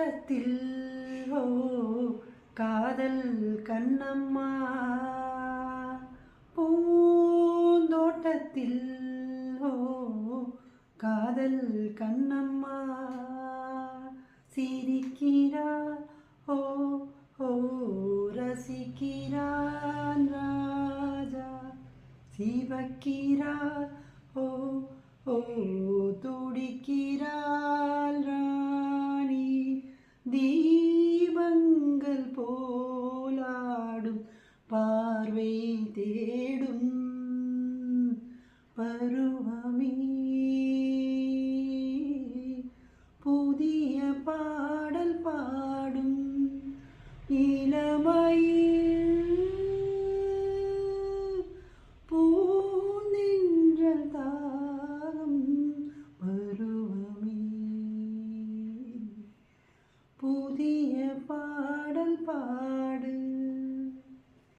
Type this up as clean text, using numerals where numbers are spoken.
பூந்தோட்டத்தில் ஓ காதல் கண்ணம்மா பூந்தோட்டத்தில் ஓ காதல் கண்ணம்மா சிரிக்கிறார் ஓ ஓ ரசிக்கிறான் ராஜா சிவக்கிறார் ஓ ஓ துடிக்கிறாள் ராணி தீபங்கள் போலாடும் பார்வை தேடும் பருவமே புதிய பாடல் பாடும் இளமையில் பூந்தென்றல் தாகம் பருவமே புதிய பாடல் பாடும்